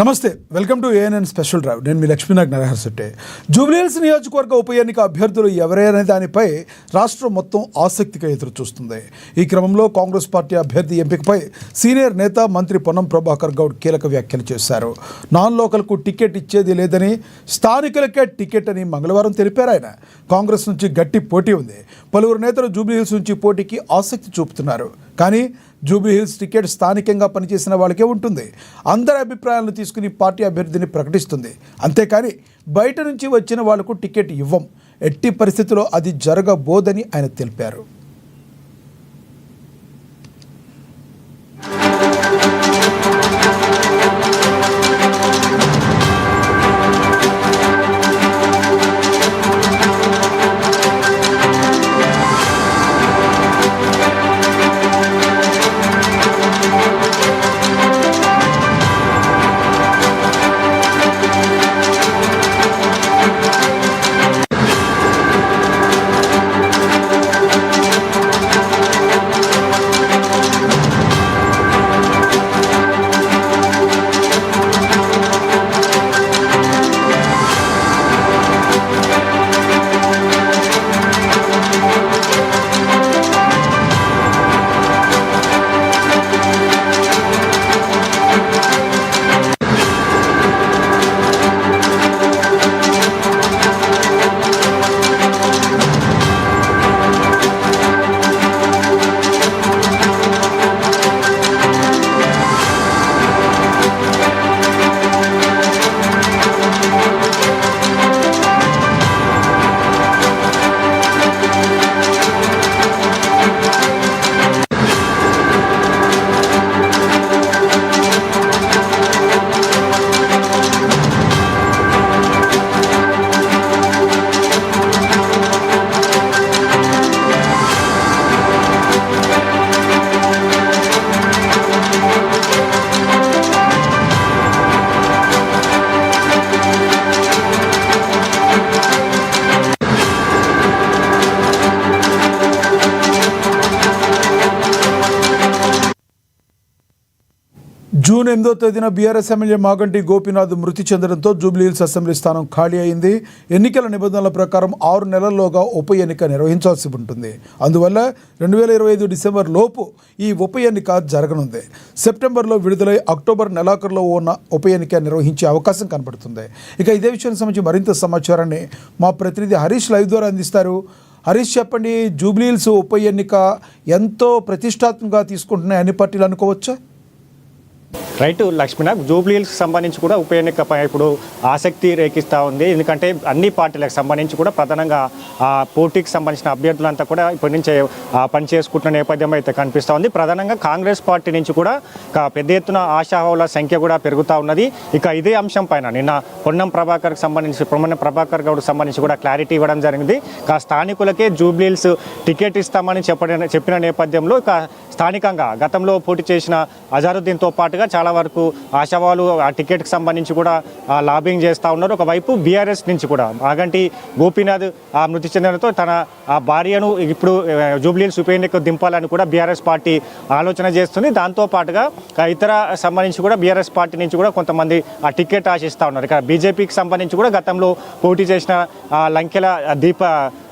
నమస్తే, welcome to ANN special drive. నేను మీ లక్ష్మీనాగ్ నరహర్శెట్టి. జూబ్లీహిల్స్ నియోజకవర్గ ఉప ఎన్నిక అభ్యర్థులు ఎవరైనా దానిపై రాష్ట్రం మొత్తం ఆసక్తిగా ఎదురు చూస్తుంది. ఈ క్రమంలో కాంగ్రెస్ పార్టీ అభ్యర్థి ఎంపికపై సీనియర్ నేత మంత్రి పొన్నం ప్రభాకర్ గౌడ్ కీలక వ్యాఖ్యలు చేశారు. నాన్ లోకల్కు టికెట్ ఇచ్చేది లేదని, స్థానికులకే టికెట్ అని మంగళవారం తెలిపారు ఆయన. కాంగ్రెస్ నుంచి గట్టి పోటీ ఉంది. పలువురు నేతలు జూబ్లీహిల్స్ నుంచి పోటీకి ఆసక్తి చూపుతున్నారు. కానీ జూబ్లీహిల్స్ టికెట్ స్థానికంగా పనిచేసిన వాళ్ళకే ఉంటుంది. అందరి అభిప్రాయాలను తీసుకుని పార్టీ అభ్యర్థిని ప్రకటిస్తుంది. అంతేకాని బయట నుంచి వచ్చిన వాళ్లకు టికెట్ ఇవ్వం. ఎట్టి పరిస్థితుల్లో అది జరగబోదని ఆయన తెలిపారు. జూన్ 8వ తేదీన బీఆర్ఎస్ ఎమ్మెల్యే మాగంటి గోపీనాథ్ మృతి చెందడంతో జూబ్లీహిల్స్ అసెంబ్లీ స్థానం ఖాళీ అయింది. ఎన్నికల నిబంధనల ప్రకారం 6 నెలల్లోగా ఉప ఎన్నిక నిర్వహించాల్సి ఉంటుంది. అందువల్ల 2025 డిసెంబర్ లోపు ఈ ఉప ఎన్నిక జరగనుంది. సెప్టెంబర్లో విడుదలై అక్టోబర్ నెలాఖరులో ఉన్న ఉప ఎన్నిక నిర్వహించే అవకాశం కనబడుతుంది. ఇక ఇదే విషయానికి సంబంధించి మరింత సమాచారాన్ని మా ప్రతినిధి హరీష్ లైవ్ ద్వారా అందిస్తారు. హరీష్, చెప్పండి, జూబ్లీహిల్స్ ఉప ఎన్నిక ఎంతో ప్రతిష్టాత్మకంగా తీసుకుంటున్నాయి అన్ని పార్టీలు అనుకోవచ్చా? రైట్ లక్ష్మీనాథ్, జూబ్లీహిల్స్కి సంబంధించి కూడా ఉప ఎన్నికపై ఇప్పుడు ఆసక్తి రేకిస్తూ ఉంది. ఎందుకంటే అన్ని పార్టీలకు సంబంధించి కూడా ప్రధానంగా పోటీకి సంబంధించిన అభ్యర్థులంతా కూడా ఇప్పటి నుంచే పనిచేసుకుంటున్న నేపథ్యం అయితే కనిపిస్తూ ఉంది. ప్రధానంగా కాంగ్రెస్ పార్టీ నుంచి కూడా పెద్ద ఎత్తున ఆశావాహుల సంఖ్య కూడా పెరుగుతూ ఉన్నది. ఇక ఇదే అంశం పైన నిన్న పొన్నం ప్రభాకర్ గౌడ్కి సంబంధించి కూడా క్లారిటీ ఇవ్వడం జరిగింది. స్థానికులకే జూబ్లీహిల్స్ టికెట్ ఇస్తామని చెప్పిన నేపథ్యంలో ఇక స్థానికంగా గతంలో పోటీ చేసిన అజారుద్దీన్తో పాటుగా చాలా వరకు ఆశావాలు ఆ టికెట్కి సంబంధించి కూడా లాబింగ్ చేస్తూ ఉన్నారు. ఒకవైపు బీఆర్ఎస్ నుంచి కూడా మాగంటి గోపీనాథ్ మృతి చెందడంతో తన భార్యను ఇప్పుడు జూబ్లీహిల్స్ ఉప ఎన్నిక దింపాలని కూడా బీఆర్ఎస్ పార్టీ ఆలోచన చేస్తుంది. దాంతోపాటుగా ఇతర సంబంధించి కూడా బీఆర్ఎస్ పార్టీ నుంచి కూడా కొంతమంది ఆ టికెట్ ఆశిస్తూ ఉన్నారు. ఇక్కడ బీజేపీకి సంబంధించి కూడా గతంలో పోటీ చేసిన లంకెల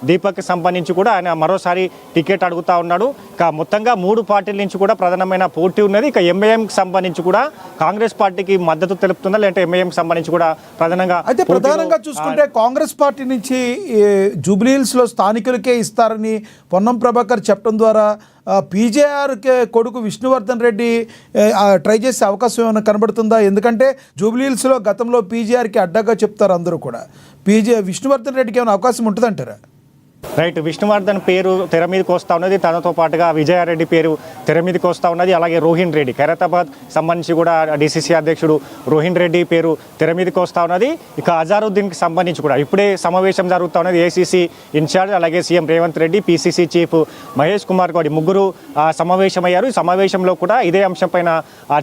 దీపక్కి సంబంధించి కూడా ఆయన మరోసారి టికెట్ అడుగుతూ ఉన్నాడు. ఇక మొత్తంగా 3 పార్టీల నుంచి కూడా ప్రధానమైన పోటీ ఉన్నది. ఇక ఎంఐఎంకి సంబంధించి కూడా కాంగ్రెస్ పార్టీకి మద్దతు తెలుపుతుందా, లేదంటే ఎంఐఎంకి సంబంధించి కూడా ప్రధానంగా చూసుకుంటే కాంగ్రెస్ పార్టీ నుంచి జూబ్లీహిల్స్లో స్థానికులకే ఇస్తారని పొన్నం ప్రభాకర్ చెప్పడం ద్వారా పీజేఆర్ కొడుకు విష్ణువర్ధన్ రెడ్డి ట్రై చేసే అవకాశం ఏమైనా కనబడుతుందా? ఎందుకంటే జూబ్లీహిల్స్లో గతంలో పీజేఆర్కి అడ్డగా చెప్తారు అందరూ కూడా. విష్ణువర్ధన్ రెడ్డికి ఏమైనా అవకాశం ఉంటుందంటారా? రైట్, విష్ణువర్ధన్ పేరు తెర మీదకి వస్తూ ఉన్నది. తనతో పాటుగా విజయారెడ్డి పేరు తెర మీదకి వస్తూ ఉన్నది. అలాగే రోహిన్ రెడ్డి, ఖైరతాబాద్ సంబంధించి కూడా డీసీసీ అధ్యక్షుడు రోహిన్ రెడ్డి పేరు తెర మీదకి వస్తూ ఉన్నది. ఇక అజారుద్దీన్కి సంబంధించి కూడా ఇప్పుడే సమావేశం జరుగుతూ ఉన్నది. ఏసీసీ ఇన్ఛార్జ్, అలాగే CM Revanth Reddy, PCC chief Mahesh Kumar Goud ముగ్గురు సమావేశమయ్యారు. ఈ సమావేశంలో కూడా ఇదే అంశం పైన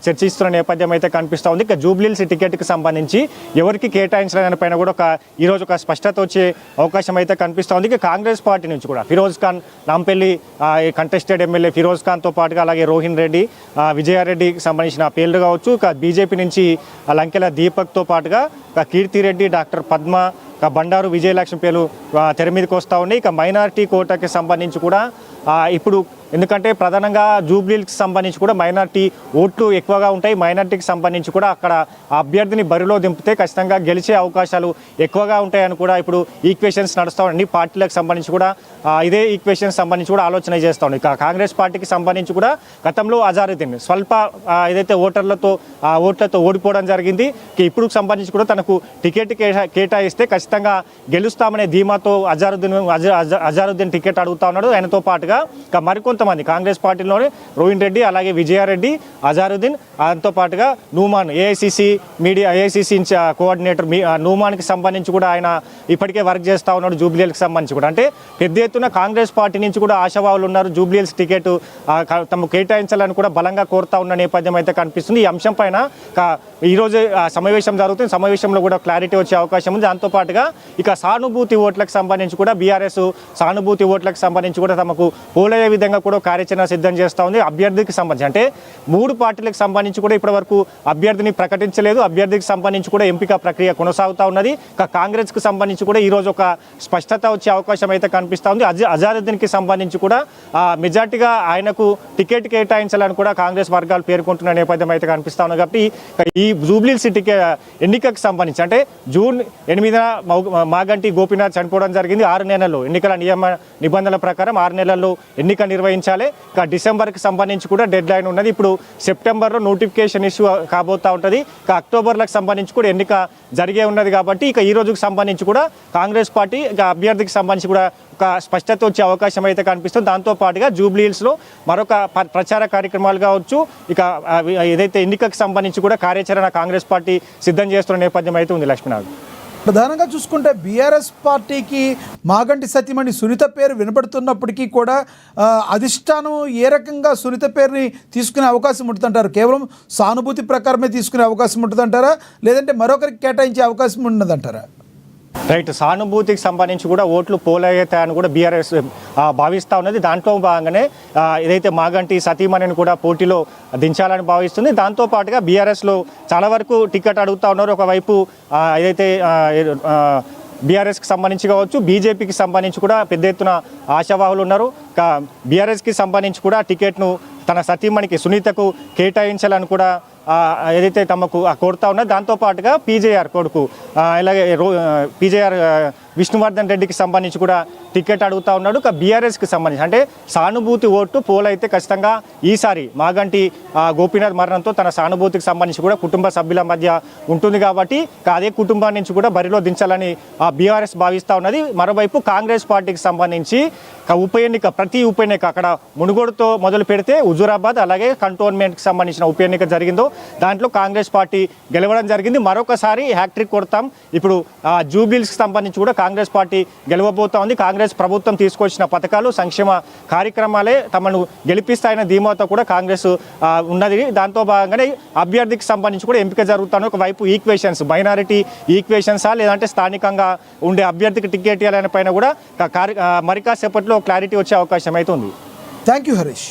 చర్చిస్తున్న నేపథ్యం అయితే కనిపిస్తూ ఉంది. ఇక జూబ్లీహిల్స్ టికెట్కి సంబంధించి ఎవరికి కేటాయించలేదని పైన కూడా ఈరోజు ఒక స్పష్టత వచ్చే అవకాశం అయితే కనిపిస్తూ ఉంది. ఇక కాంగ్రెస్ కాంగ్రెస్ పార్టీ నుంచి కూడా ఫిరోజ్ ఖాన్ నాంపల్లి కంటెస్టెడ్ ఎమ్మెల్యే ఫిరోజ్ ఖాన్తో పాటుగా అలాగే రోహిన్ రెడ్డి విజయారెడ్డికి సంబంధించిన పేర్లు కావచ్చు, ఇక బీజేపీ నుంచి లంకెల దీపక్తో పాటుగా కీర్తిరెడ్డి, డాక్టర్ పద్మ, బండారు విజయలక్ష్మి పేర్లు తెర మీదకి వస్తూ ఉన్నాయి. ఇక మైనారిటీ కోటాకి సంబంధించి కూడా ఇప్పుడు ఎందుకంటే ప్రధానంగా జూబ్లీకి సంబంధించి కూడా మైనార్టీ ఓట్లు ఎక్కువగా ఉంటాయి. మైనార్టీకి సంబంధించి కూడా అక్కడ అభ్యర్థిని బరిలో దింపితే ఖచ్చితంగా గెలిచే అవకాశాలు ఎక్కువగా ఉంటాయని కూడా ఇప్పుడు ఈక్వేషన్స్ నడుస్తూ ఉన్నాయి. పార్టీలకు సంబంధించి కూడా ఇదే ఈక్వేషన్స్ సంబంధించి కూడా ఆలోచన చేస్తూ ఉన్నాయి. కాంగ్రెస్ పార్టీకి సంబంధించి కూడా గతంలో అజారుద్దీన్ స్వల్ప ఏదైతే ఓట్లతో ఓడిపోవడం జరిగింది. ఇప్పుడు సంబంధించి కూడా తనకు టికెట్ కేటాయిస్తే ఖచ్చితంగా గెలుస్తామనే ధీమాతో అజారుద్దీన్ టికెట్ అడుగుతా ఉన్నాడు. ఆయనతో పాటుగా మరికొంతమంది కాంగ్రెస్ పార్టీలోనే రోహిన్ రెడ్డి, అలాగే విజయారెడ్డి, అజారుద్దీన్, దాంతో పాటుగా నూమాన్ ఏఐసిసి కోఆర్డినేటర్ నూమాన్కి సంబంధించి కూడా ఆయన ఇప్పటికే వర్క్ చేస్తూ ఉన్నాడు జూబ్లీహిల్స్కి సంబంధించి కూడా. అంటే పెద్ద ఎత్తున కాంగ్రెస్ పార్టీ నుంచి కూడా ఆశావాహులు ఉన్నారు. జూబ్లీహిల్స్ టికెట్ తమ కేటాయించాలని కూడా బలంగా కోరుతా ఉన్న నేపథ్యం అయితే కనిపిస్తుంది. ఈ అంశం పైన ఈరోజు సమావేశం జరుగుతుంది. సమావేశంలో కూడా క్లారిటీ వచ్చే అవకాశం ఉంది. దాంతోపాటుగా ఇక సానుభూతి ఓట్లకు సంబంధించి కూడా బీఆర్ఎస్ సానుభూతి ఓట్లకు సంబంధించి కూడా తమకు పోలయ్యే విధంగా కూడా కార్యాచరణ సిద్ధం చేస్తూ ఉంది. అభ్యర్థికి సంబంధించి అంటే 3 పార్టీలకు సంబంధించి కూడా ఇప్పటివరకు అభ్యర్థిని ప్రకటించలేదు. అభ్యర్థికి సంబంధించి కూడా ఎంపిక ప్రక్రియ కొనసాగుతూ ఉన్నది. కాంగ్రెస్కి సంబంధించి కూడా ఈరోజు ఒక స్పష్టత వచ్చే అవకాశం అయితే కనిపిస్తూ ఉంది. అజారుద్దీన్కి సంబంధించి కూడా మెజార్టీగా ఆయనకు టికెట్ కేటాయించాలని కూడా కాంగ్రెస్ వర్గాలు పేర్కొంటున్న నేపథ్యం అయితే కనిపిస్తూ ఉంది. కాబట్టి ఈ జూబ్లీహిల్స్ ఎన్నికకు సంబంధించి అంటే జూన్ 8న మాగంటి గోపీనాథ్ చనిపోవడం జరిగింది. 6 నెలల్లో ఎన్నికల నిబంధనల ప్రకారం 6 నెలల్లో ఎన్నిక నిర్వహించాలి. ఇక డిసెంబర్కి సంబంధించి కూడా డెడ్ లైన్ ఉన్నది. ఇప్పుడు సెప్టెంబర్లో నోటిఫికేషన్ ఇష్యూ కాబోతూ ఉంటుంది. ఇక అక్టోబర్లకు సంబంధించి కూడా ఎన్నిక జరిగే ఉన్నది. కాబట్టి ఇక ఈ రోజుకు సంబంధించి కూడా కాంగ్రెస్ పార్టీ ఇక అభ్యర్థికి సంబంధించి కూడా ఒక స్పష్టత వచ్చే అవకాశం అయితే కనిపిస్తుంది. దాంతోపాటుగా జూబ్లీహిల్స్లో మరొక ప్రచార కార్యక్రమాలు కావచ్చు, ఇక ఏదైతే ఎన్నికకు సంబంధించి కూడా కార్యాచరణ కాంగ్రెస్ పార్టీ సిద్ధం చేస్తున్న నేపథ్యం అయితే ఉంది. లక్ష్మీనాథ్, ప్రధానంగా చూసుకుంటే బీఆర్ఎస్ పార్టీకి మాగంటి సతీమణి సునీత పేరు వినపడుతున్నప్పటికీ కూడా అధిష్టానం ఏ రకంగా సునీత పేరుని తీసుకునే అవకాశం ఉంటుందంటారు? కేవలం సానుభూతి ప్రకారమే తీసుకునే అవకాశం ఉంటుందంటారా, లేదంటే మరొకరికి కేటాయించే అవకాశం ఉన్నదంటారా? రైట్, సానుభూతికి సంబంధించి కూడా ఓట్లు పోలవుతాయని కూడా బీఆర్ఎస్ భావిస్తూ ఉన్నది. దాంట్లో భాగంగానే ఏదైతే మాగంటి సతీమణిని కూడా పోటీలో దించాలని భావిస్తుంది. దాంతోపాటుగా బీఆర్ఎస్లో చాలా వరకు టికెట్ అడుగుతూ ఉన్నారు. ఒకవైపు ఏదైతే బీఆర్ఎస్కి సంబంధించి కావచ్చు, బీజేపీకి సంబంధించి కూడా పెద్ద ఎత్తున ఆశావాహులు ఉన్నారు. బీఆర్ఎస్కి సంబంధించి కూడా టికెట్ను తన సతీమణికి సునీతకు కేటాయించాలని కూడా ఏదైతే తమకు కోరుతా ఉన్నది. దాంతోపాటుగా పీజేఆర్ కొడుకు అలాగే పీజేఆర్ విష్ణువర్ధన్ రెడ్డికి సంబంధించి కూడా టికెట్ అడుగుతూ ఉన్నాడు. బీఆర్ఎస్కి సంబంధించి అంటే సానుభూతి ఓటు పోలైతే ఖచ్చితంగా ఈసారి మాగంటి గోపీనాథ్ మరణంతో తన సానుభూతికి సంబంధించి కూడా కుటుంబ సభ్యుల మధ్య ఉంటుంది. కాబట్టి అదే కుటుంబం నుంచి కూడా బరిలో దించాలని బీఆర్ఎస్ భావిస్తూ ఉన్నది. మరోవైపు కాంగ్రెస్ పార్టీకి సంబంధించి ప్రతి ఉప ఎన్నిక అక్కడ మునుగోడుతో మొదలు పెడితే హుజూరాబాద్ అలాగే కంటోన్మెంట్కి సంబంధించిన ఉప ఎన్నిక జరిగిందో దాంట్లో కాంగ్రెస్ పార్టీ గెలవడం జరిగింది. మరొకసారి హ్యాట్రిక్ కొడతాం. ఇప్పుడు జూబ్లీహిల్స్కి సంబంధించి కూడా కాంగ్రెస్ పార్టీ గెలవబోతా ఉంది. కాంగ్రెస్ ప్రభుత్వం తీసుకొచ్చిన పథకాలు సంక్షేమ కార్యక్రమాలే తమను గెలిపిస్తాయన్న ధీమాతో కూడా కాంగ్రెస్ ఉన్నది. దాంతో భాగంగానే అభ్యర్థికి సంబంధించి కూడా ఎంపిక జరుగుతాను. ఒకవైపు ఈక్వేషన్స్ మైనారిటీ ఈక్వేషన్సా లేదంటే స్థానికంగా ఉండే అభ్యర్థికి టికెట్ ఇవ్వాలనే పైన కూడా మరి కాసేపట్లో క్లారిటీ వచ్చే అవకాశం అయితే ఉంది. Thank you Harish.